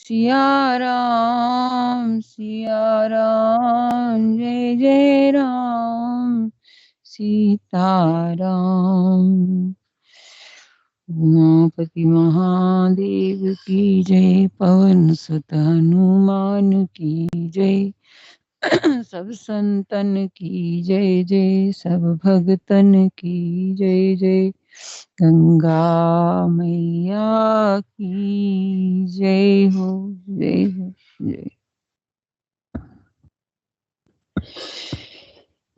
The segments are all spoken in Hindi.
सिया राम जय जय राम सीताराम। उमापति महादेव की जय, पवन सुत हनुमान की जय, सब संतन की जय जय, सब भगतन की जय जय, गंगा मैया की जय हो जय हो जय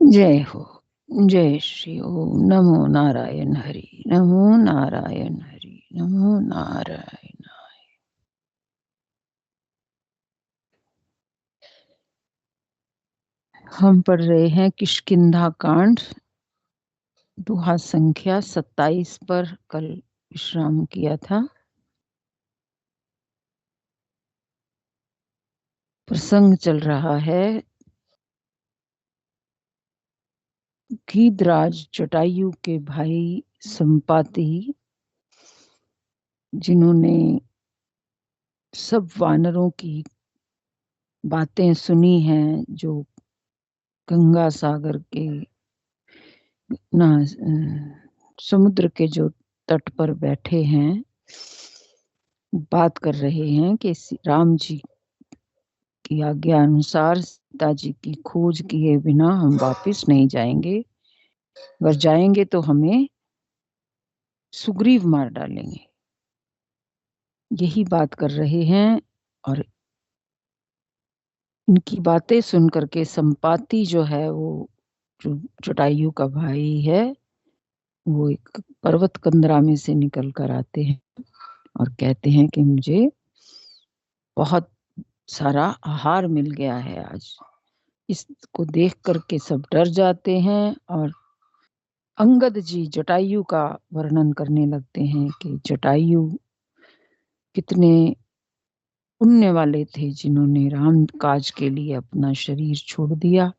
जय हो। जय श्री ओम। नमो नारायण हरि, नमो नारायण हरि, नमो नारायण। हम पढ़ रहे हैं किष्किंधा कांड, दोहा संख्या 27 पर कल विश्राम किया था। प्रसंग चल रहा है गीधराज जटायु के भाई संपाति, जिन्होंने सब वानरों की बातें सुनी हैं, जो गंगा सागर के ना समुद्र के जो तट पर बैठे हैं, बात कर रहे हैं कि राम जी की आज्ञा अनुसार सीता जी की खोज किए बिना हम वापस नहीं जाएंगे, अगर जाएंगे तो हमें सुग्रीव मार डालेंगे। यही बात कर रहे हैं। और इनकी बातें सुन करके संपाति जो है, वो जो जटायु का भाई है, वो एक पर्वत कंदरा में से निकल कर आते हैं और कहते हैं कि मुझे बहुत सारा आहार मिल गया है आज। इसको देख करके सब डर जाते हैं और अंगद जी जटायु का वर्णन करने लगते हैं कि जटायु कितने पुण्य वाले थे, जिन्होंने राम काज के लिए अपना शरीर छोड़ दिया।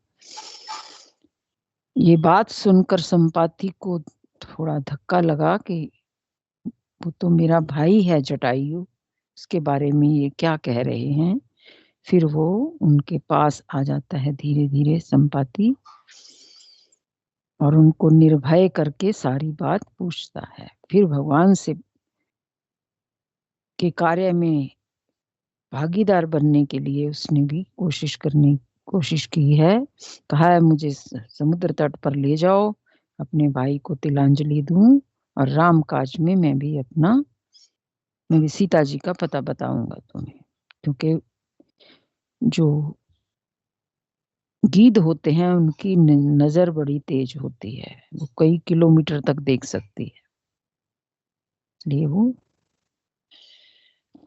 ये बात सुनकर संपाति को थोड़ा धक्का लगा कि वो तो मेरा भाई है जटायु, उसके बारे में ये क्या कह रहे हैं। फिर वो उनके पास आ जाता है धीरे धीरे संपाति, और उनको निर्भय करके सारी बात पूछता है। फिर भगवान से के कार्य में भागीदार बनने के लिए उसने भी कोशिश की है। कहा है मुझे समुद्र तट पर ले जाओ, अपने भाई को तिलांजलि दूं, और राम काज में मैं भी सीता जी का पता बताऊंगा तुम्हें। क्योंकि जो गीध होते हैं उनकी नजर बड़ी तेज होती है, वो कई किलोमीटर तक देख सकती है। इसलिए वो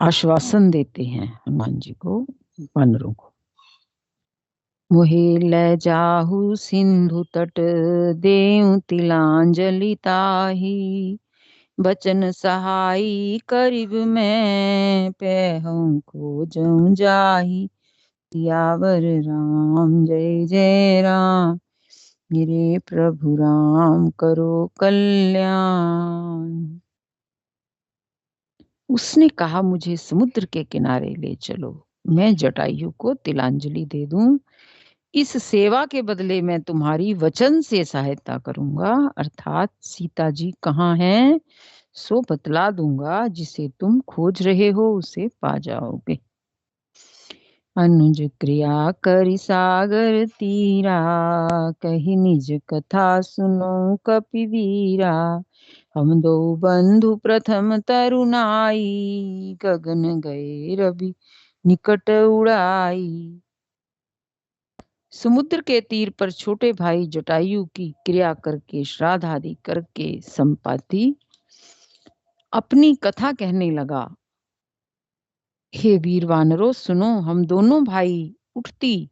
आश्वासन देते हैं हनुमान जी को, वानरों को। मोहे ले जाहु सिंधु तट, देऊ तिलांजलि ताही, बचन सहाई करीब में, पैहूं खोजऊं जाही, सियावर राम जय जय राम, मेरे प्रभु राम करो कल्याण। उसने कहा मुझे समुद्र के किनारे ले चलो, मैं जटायु को तिलांजलि दे दूं। इस सेवा के बदले मैं तुम्हारी वचन से सहायता करूंगा, अर्थात सीता जी कहाँ हैं सो बतला दूंगा, जिसे तुम खोज रहे हो उसे पा जाओगे। अनुज क्रिया करि सागर तीरा, कही निज कथा सुनो कपिवीरा, हम दो बंधु प्रथम तरुणाई, गगन गए रवि निकट उड़ाई। समुद्र के तीर पर छोटे भाई जटायु की क्रिया करके, श्राद्ध आदि करके संपाति अपनी कथा कहने लगा। हे वीर वानरों सुनो, हम दोनों भाई उठती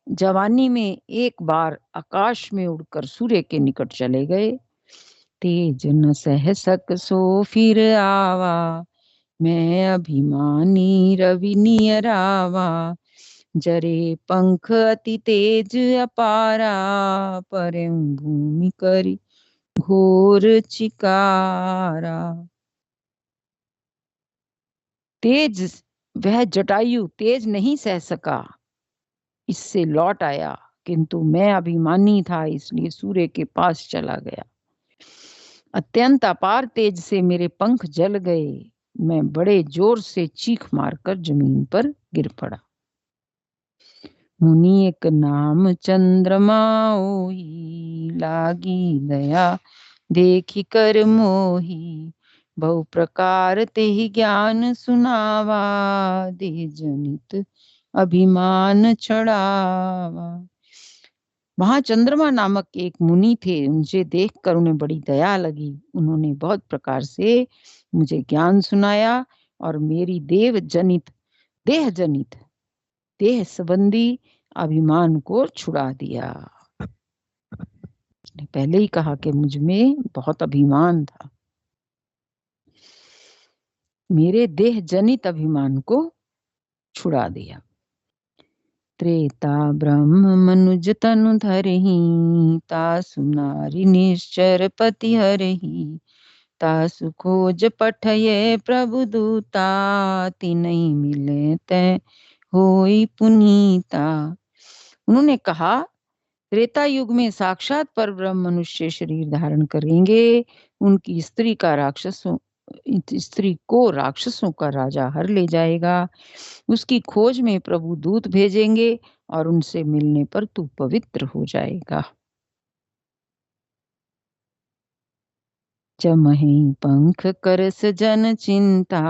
जवानी में एक बार आकाश में उड़कर सूर्य के निकट चले गए। तेज न सह सक सो फिर आवा, मैं अभिमानी रवि नियरावा, जरे पंख अति तेज अपारा, परे भूमि करी घोर चिकारा। तेज वह जटायु तेज नहीं सह सका, इससे लौट आया, किंतु मैं अभिमानी था इसलिए सूर्य के पास चला गया। अत्यंत अपार तेज से मेरे पंख जल गए, मैं बड़े जोर से चीख मारकर जमीन पर गिर पड़ा। मुनि एक नाम चंद्रमा ओही, लागी दया देखी कर मोही, बहु प्रकार ते ही ज्ञान सुनावा, देह जनित अभिमान छड़ावा। वहां चंद्रमा नामक एक मुनि थे, उनसे देखकर उन्हें बड़ी दया लगी। उन्होंने बहुत प्रकार से मुझे ज्ञान सुनाया और मेरी देह जनित देह संबंधी अभिमान को छुड़ा दिया। उसने पहले ही कहा कि मुझ में बहुत अभिमान था, मेरे देह जनित अभिमान को छुड़ा दिया। त्रेता ब्रह्म मनुज तनु धरही, तासु नारी निश्चर पति हरही, तासु खोज पठये प्रभु दूता, तिनहि मिले तै होई पुनीता। उन्होंने कहा, त्रेता युग में साक्षात परब्रह्म मनुष्य शरीर धारण करेंगे, उनकी स्त्री को राक्षसों का राजा हर ले जाएगा, उसकी खोज में प्रभु दूत भेजेंगे और उनसे मिलने पर तू पवित्र हो जाएगा। जमहि पंख करस जन चिंता,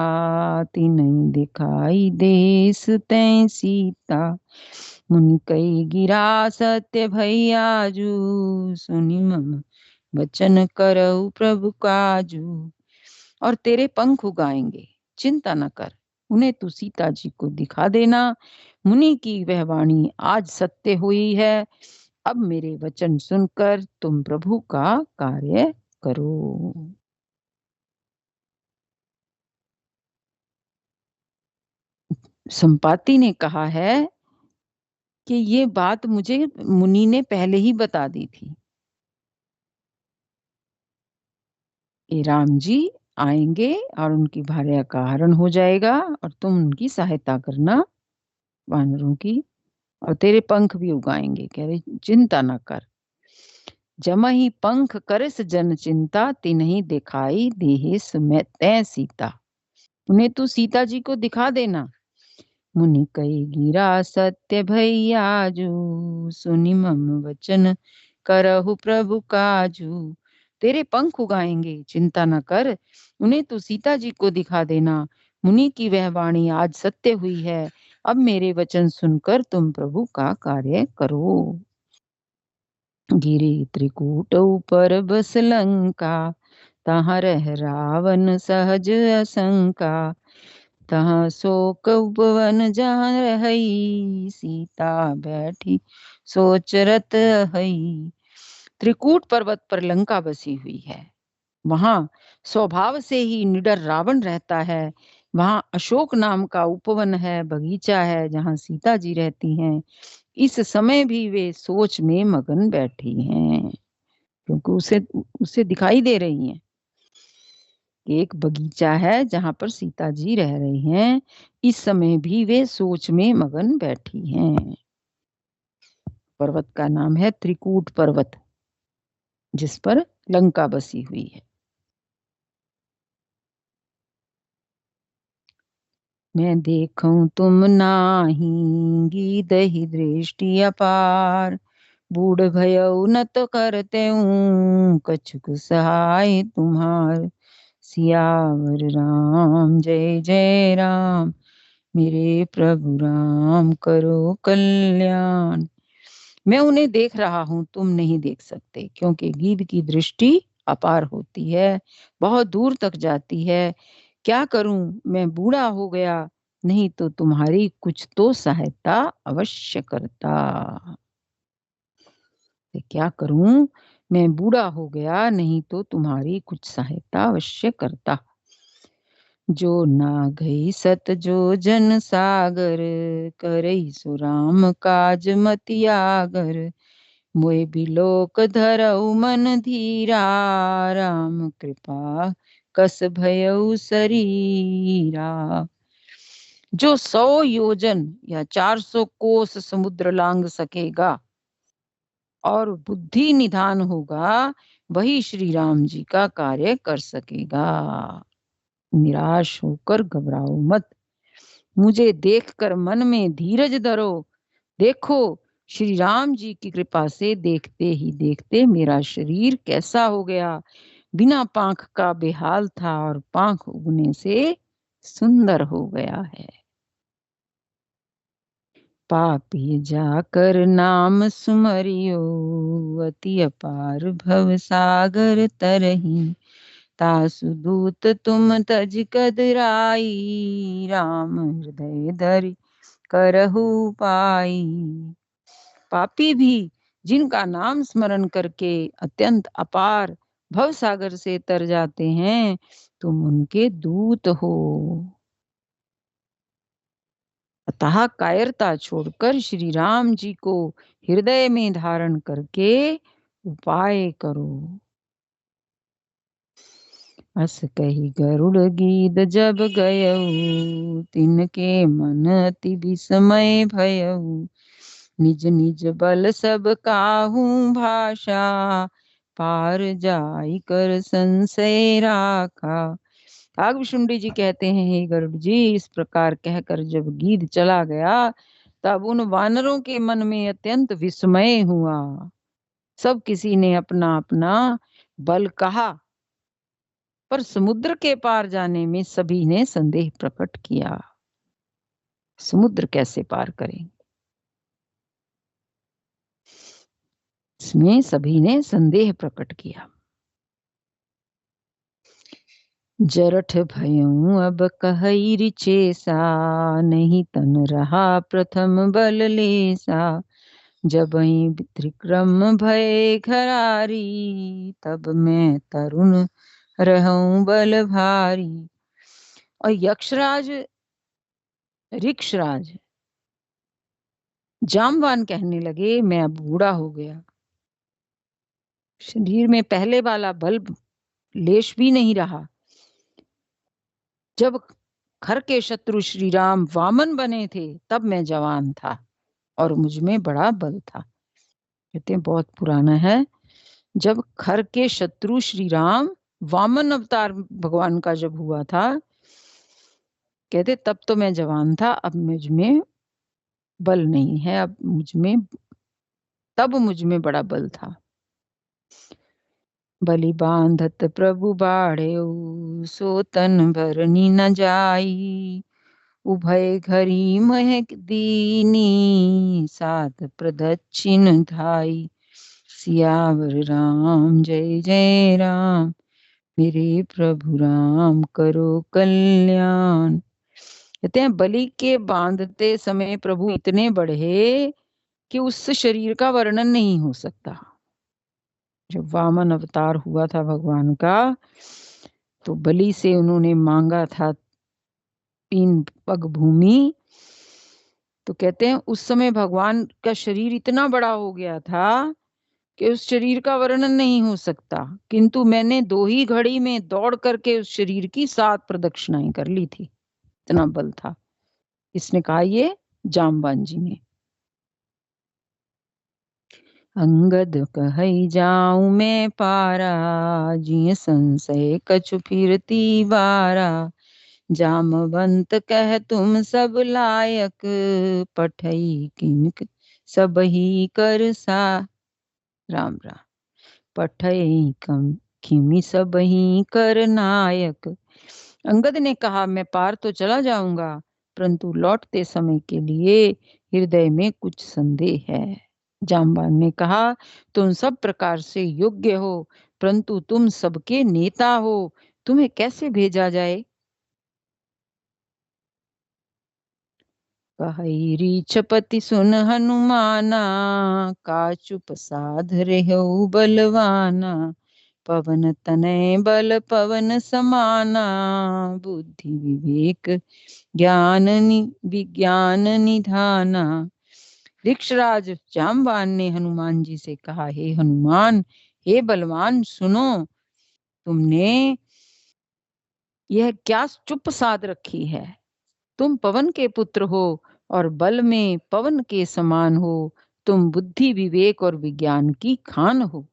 तिनहि दिखाई देस तै सीता, मुनि कई गिरा सत्य भैयाजू, सुनि मम वचन करऊ प्रभु काजू। और तेरे पंख उगाएंगे, चिंता न कर, उन्हें तू सीता जी को दिखा देना। मुनि की वह वाणी आज सत्य हुई है, अब मेरे वचन सुनकर तुम प्रभु का कार्य करो। संपाति ने कहा है कि ये बात मुझे मुनि ने पहले ही बता दी थी। ये राम जी आएंगे और उनकी भार्या का हरण हो जाएगा और तुम उनकी सहायता करना, वानरों की, और तेरे पंख भी उगाएंगे। कह रहे चिंता ना कर। जमहि पंख करस जन चिंता, तिन्हि दिखाई देहिस मैं तै सीता। उन्हें तू सीता जी को दिखा देना। मुनि कई गिरा सत्य भैयाजू, सुनि मम वचन करहु प्रभु काजू। तेरे पंख उगाएंगे, चिंता न कर, उन्हें तू सीता जी को दिखा देना। मुनि की वह वाणी आज सत्य हुई है, अब मेरे वचन सुनकर तुम प्रभु का कार्य करो। गिरी त्रिकूट ऊपर बस लंका, तहाँ रह रावण सहज असंका, तहाँ शोक उपवन जहाँ रही, सीता बैठी सोच रत हई। त्रिकूट पर्वत पर लंका बसी हुई है, वहां स्वभाव से ही निडर रावण रहता है। वहां अशोक नाम का उपवन है, बगीचा है जहां सीता जी रहती हैं। इस समय भी वे सोच में मगन बैठी हैं, क्योंकि उसे उसे दिखाई दे रही हैं। एक बगीचा है जहां पर सीता जी रह रही हैं, इस समय भी वे सोच में मगन बैठी हैं। पर्वत का नाम है त्रिकूट पर्वत, जिस पर लंका बसी हुई है। मैं देखूं तुम नाही, गीदहि दृष्टि अपार, बूढ़ भयउ न तो करते कछुक सहाय तुम्हार। सियावर राम जय जय राम, मेरे प्रभु राम करो कल्याण। मैं उन्हें देख रहा हूं, तुम नहीं देख सकते, क्योंकि गीध की दृष्टि अपार होती है, बहुत दूर तक जाती है। क्या करूं, मैं बूढ़ा हो गया, नहीं तो तुम्हारी कुछ तो सहायता अवश्य करता। क्या करूं, मैं बूढ़ा हो गया, नहीं तो तुम्हारी कुछ सहायता अवश्य करता। जो ना गई सत जो जन सागर, करई सो राम काज मति आगर। मोय बिलोक धरऊ मन धीरा, राम कृपा कस भयऊ शरीरा। जो 100 योजन या 400 कोस समुद्र लांघ सकेगा और बुद्धि निधान होगा, वही श्री राम जी का कार्य कर सकेगा। निराश होकर घबराओ मत, मुझे देखकर मन में धीरज धरो। देखो, श्री राम जी की कृपा से देखते ही देखते मेरा शरीर कैसा हो गया। बिना पांख का बेहाल था और पांख उगने से सुंदर हो गया है। पापी जाकर नाम सुमरियो, अति अपार भव सागर तरही। तासु दूत तुम तज कदराई, राम हृदय धरि करहु पाई। पापी भी जिनका नाम स्मरण करके अत्यंत अपार भव सागर से तर जाते हैं, तुम उनके दूत हो। अतः कायरता छोड़कर श्री राम जी को हृदय में धारण करके उपाय करो। अस कही गरुड़ गीत जब गयऊ, तिनके मन अति विस्मय भयऊ। निज निज बल सब काहू भाषा, पार जाई कर संशय राखा। कागभूषुंडी जी कहते हैं, हे गरुड़ जी, इस प्रकार कहकर जब गीध चला गया, तब उन वानरों के मन में अत्यंत विस्मय हुआ। सब किसी ने अपना अपना बल कहा, पर समुद्र के पार जाने में सभी ने संदेह प्रकट किया। समुद्र कैसे पार करें, इसमें सभी ने संदेह प्रकट किया। जरठ भयऊ अब कहई रिचेसा, नहीं तन रहा प्रथम बल लेसा। जबहि त्रिक्रम भय घरारी, तब मैं तरुण रहूं बल भारी। और यक्षराज ऋक्षराज जामवान कहने लगे, मैं अब बूढ़ा हो गया, शरीर में पहले वाला बल लेश भी नहीं रहा। जब खर के शत्रु श्री राम वामन बने थे, तब मैं जवान था और मुझ में बड़ा बल था। कहते हैं बहुत पुराना है, जब खर के शत्रु श्री राम वामन अवतार भगवान का जब हुआ था, कहते तब तो मैं जवान था, अब मुझ में बल नहीं है, अब तब मुझ में बड़ा बल था। बलि बांधत प्रभु बाढ़ेऊ, सो तन भरनी न जाई। उभय घरी महक दीनी, सात प्रदक्षिण धाई। सियावर राम जय जय राम, मेरे प्रभु राम करो कल्याण। कहते हैं बलि के बांधते समय प्रभु इतने बढ़े कि उस शरीर का वर्णन नहीं हो सकता। जब वामन अवतार हुआ था भगवान का, तो बलि से उन्होंने मांगा था 3 पग भूमि। तो कहते हैं उस समय भगवान का शरीर इतना बड़ा हो गया था कि उस शरीर का वर्णन नहीं हो सकता, किंतु मैंने 2 ही घड़ी में दौड़ करके उस शरीर की 7 प्रदक्षिणाएं कर ली थी, इतना बल था। इसने कहा ये जामवान जी ने। अंगद कहई जाऊं मैं पारा, जिय संशय कछु फिरती बारा। जामवंत कह तुम सब लायक, पठई किमिक सब ही कर सा। राम राम। पठई कम किमि सब ही कर नायक। अंगद ने कहा, मैं पार तो चला जाऊंगा, परंतु लौटते समय के लिए हृदय में कुछ संदेह है। जामवान ने कहा, तुम सब प्रकार से योग्य हो, परंतु तुम सबके नेता हो, तुम्हें कैसे भेजा जाए। कहई रीछपति सुन हनुमाना, का चुप साध रहु बलवाना। पवन तनय बल पवन समाना, बुद्धि विवेक ज्ञान विज्ञान निधाना। ऋक्षराज जामवान ने हनुमान जी से कहा, हे हनुमान, हे बलवान, सुनो, तुमने यह क्या चुप साध रखी है। तुम पवन के पुत्र हो और बल में पवन के समान हो। तुम बुद्धि, विवेक और विज्ञान की खान हो।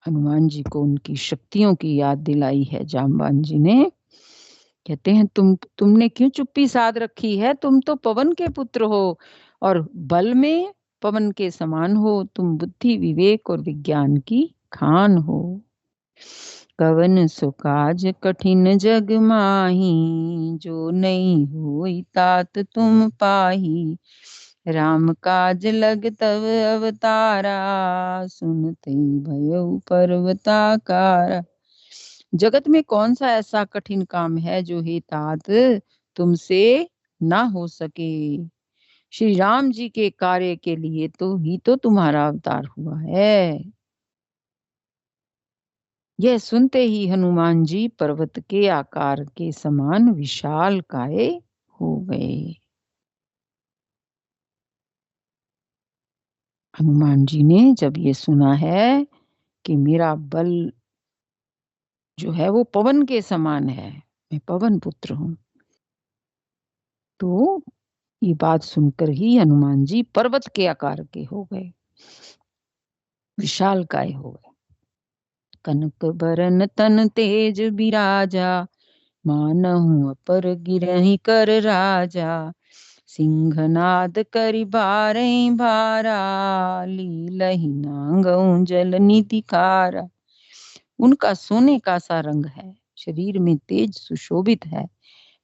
हनुमान जी को उनकी शक्तियों की याद दिलाई है जामवान जी ने। कहते हैं तुमने क्यों चुप्पी साध रखी है? तुम तो पवन के पुत्र हो और बल में पवन के समान हो। तुम बुद्धि, विवेक और विज्ञान की खान हो। कवन सो काज कठिन जग माही, जो नहीं होई तात तुम पाही। राम काज लग तब अवतारा, सुनते भयउ पर्वताकारा। जगत में कौन सा ऐसा कठिन काम है जो हे तात तुमसे ना हो सके। श्री राम जी के कार्य के लिए तो ही तो तुम्हारा अवतार हुआ है। यह सुनते ही हनुमान जी पर्वत के आकार के समान विशाल काय हो गए। हनुमान जी ने जब ये सुना है कि मेरा बल जो है वो पवन के समान है, मैं पवन पुत्र हूँ, तो ये बात सुनकर ही हनुमान जी पर्वत के आकार के हो गए, विशाल काय हो गए। कनक बरन तन तेज बिराजा, मानहु अपर गिरहि कर राजा। सिंहनाद करि बारहि भारा, लीलहि नांगऊ जल निधि खारा। उनका सोने का सा रंग है, शरीर में तेज सुशोभित है,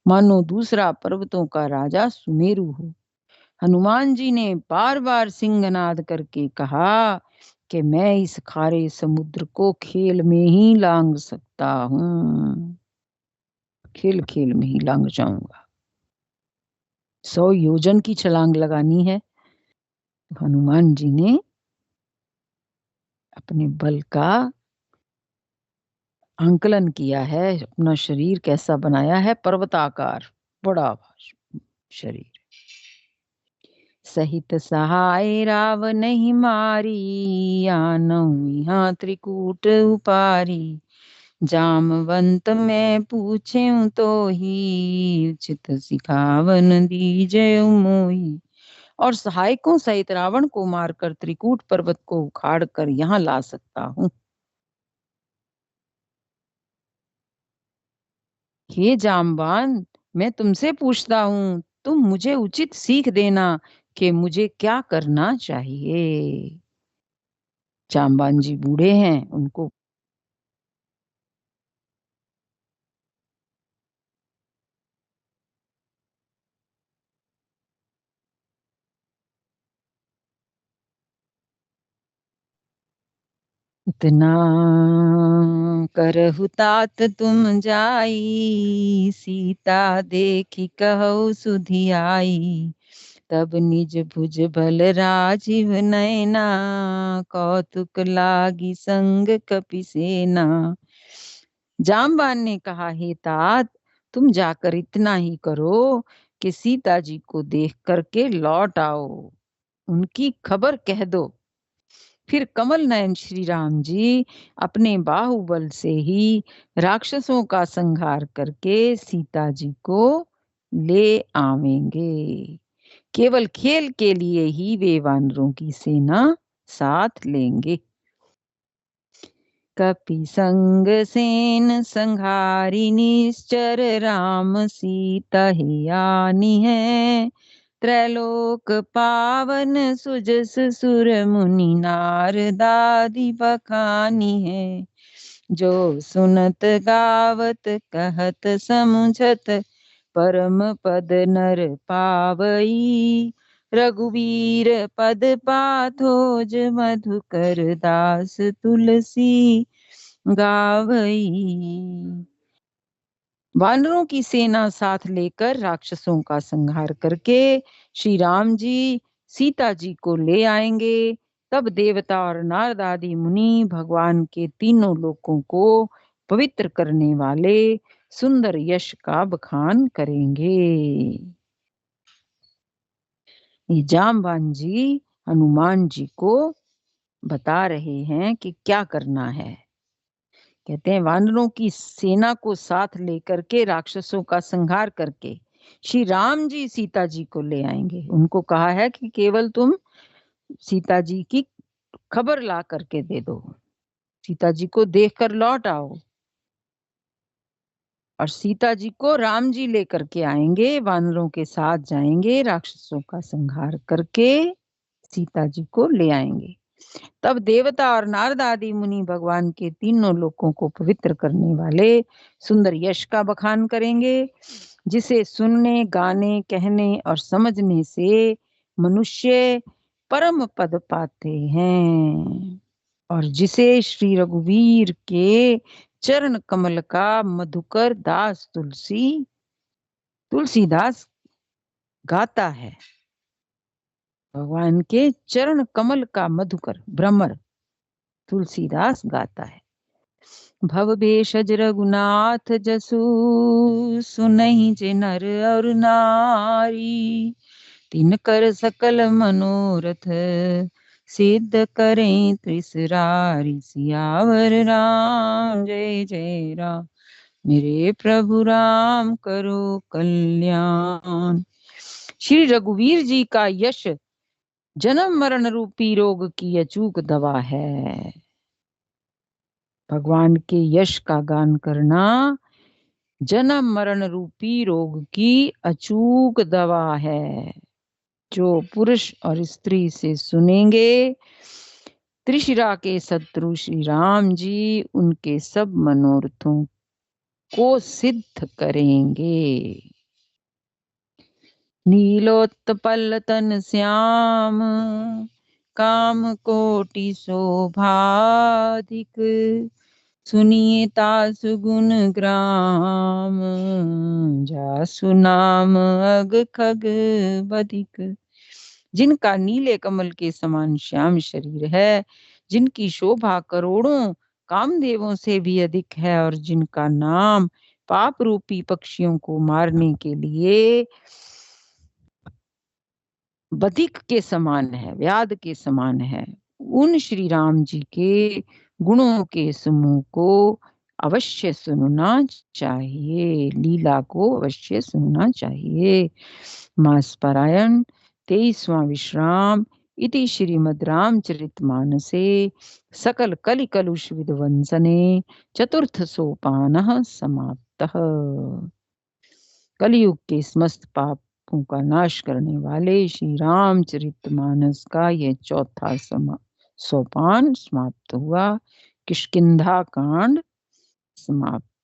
मानो दूसरा पर्वतों का राजा सुमेरु हो। हनुमान जी ने बार बार सिंहनाद करके कहा कि मैं इस खारे समुद्र को खेल में ही लांग सकता हूँ, खेल खेल में ही लांग जाऊंगा। 100 योजन की छलांग लगानी है। हनुमान जी ने अपने बल का आंकलन किया है, अपना शरीर कैसा बनाया है, पर्वताकार बड़ा शरीर। सहित सहाय रावनहि मारी, आनऊ यहाँ त्रिकूट उपारी। जामवंत मैं पूछें तो ही, उचित सिखावन दीजय मोही। और सहायकों सहित रावण को मारकर त्रिकूट पर्वत को उखाड़ कर यहाँ ला सकता हूँ। हे जामवान, मैं तुमसे पूछता हूँ, तुम मुझे उचित सीख देना कि मुझे क्या करना चाहिए। जामवान जी बूढ़े हैं, उनको इतना करहु तात तुम जाई, सीता देखी कहु सुधियाई। तब निज भुज बल राजीव नैना, कौतुक लागी संग कपि सेना। जामवान ने कहा, हे तात, तुम जाकर इतना ही करो कि सीता जी को देख करके लौट आओ, उनकी खबर कह दो। फिर कमल नयन श्री राम जी अपने बाहुबल से ही राक्षसों का संहार करके सीता जी को ले आवेंगे। केवल खेल के लिए ही वे वानरों की सेना साथ लेंगे। कपि संग सेन संहारी, निश्चर राम सीता ही आनी है। त्रैलोक पावन सुजस सुर मुनि नारदादि बखानी है। जो सुनत गावत कहत समुझत, परम पद नर पावई। रघुवीर पद पाथोज, मधुकर दास तुलसी गावई। वानरों की सेना साथ लेकर राक्षसों का संहार करके श्री राम जी सीता जी को ले आएंगे। तब देवता और नारद आदि मुनि भगवान के तीनों लोकों को पवित्र करने वाले सुंदर यश का बखान करेंगे। ये जामवान जी हनुमान जी को बता रहे हैं कि क्या करना है। कहते हैं वानरों की सेना को साथ लेकर के राक्षसों का संहार करके श्री राम जी सीता जी को ले आएंगे। उनको कहा है कि केवल तुम सीता जी की खबर ला करके दे दो, सीता जी को देखकर लौट आओ। और सीता जी को राम जी लेकर के आएंगे, वानरों के साथ जाएंगे, राक्षसों का संहार करके सीता जी को ले आएंगे। तब देवता और नारद आदि मुनि भगवान के तीनों लोकों को पवित्र करने वाले सुंदर यश का बखान करेंगे, जिसे सुनने, गाने, कहने और समझने से मनुष्य परम पद पाते हैं, और जिसे श्री रघुवीर के चरण कमल का मधुकर दास तुलसीदास गाता है। भगवान के चरण कमल का मधुकर भ्रमर तुलसीदास गाता है। भव भेषज रघुनाथ जसु, सुनहि जे नर और नारी, तिनकर सकल मनोरथ सिद्ध करें त्रिसरारी। सियावर राम जय जय राम, मेरे प्रभु राम करो कल्याण। श्री रघुवीर जी का यश जन्म मरण रूपी रोग की अचूक दवा है। भगवान के यश का गान करना जन्म मरण रूपी रोग की अचूक दवा है। जो पुरुष और स्त्री से सुनेंगे, त्रिशिरा के शत्रु श्री राम जी उनके सब मनोरथों को सिद्ध करेंगे। नीलोत्पल तन श्याम, काम कोटि शोभाधिक, सुनिए तासु गुण ग्राम, जासु नाम अग खग बधिक। जिनका नीले कमल के समान श्याम शरीर है, जिनकी शोभा करोड़ों कामदेवों से भी अधिक है, और जिनका नाम पाप रूपी पक्षियों को मारने के लिए बधिक के समान है, व्याध के समान है, उन श्री राम जी के गुणों के समूह को अवश्य सुनना चाहिए, लीला को अवश्य सुनना चाहिए। मास पारायण 23वां विश्राम इति श्रीमद् रामचरितमानसे सकल कलि कलुष विध्वंसने चतुर्थ सोपानः समाप्तः। कलयुग के समस्त पापों का नाश करने वाले श्री रामचरितमानस का यह चौथा सोपान समाप्त हुआ। किष्किंधा कांड समाप्त।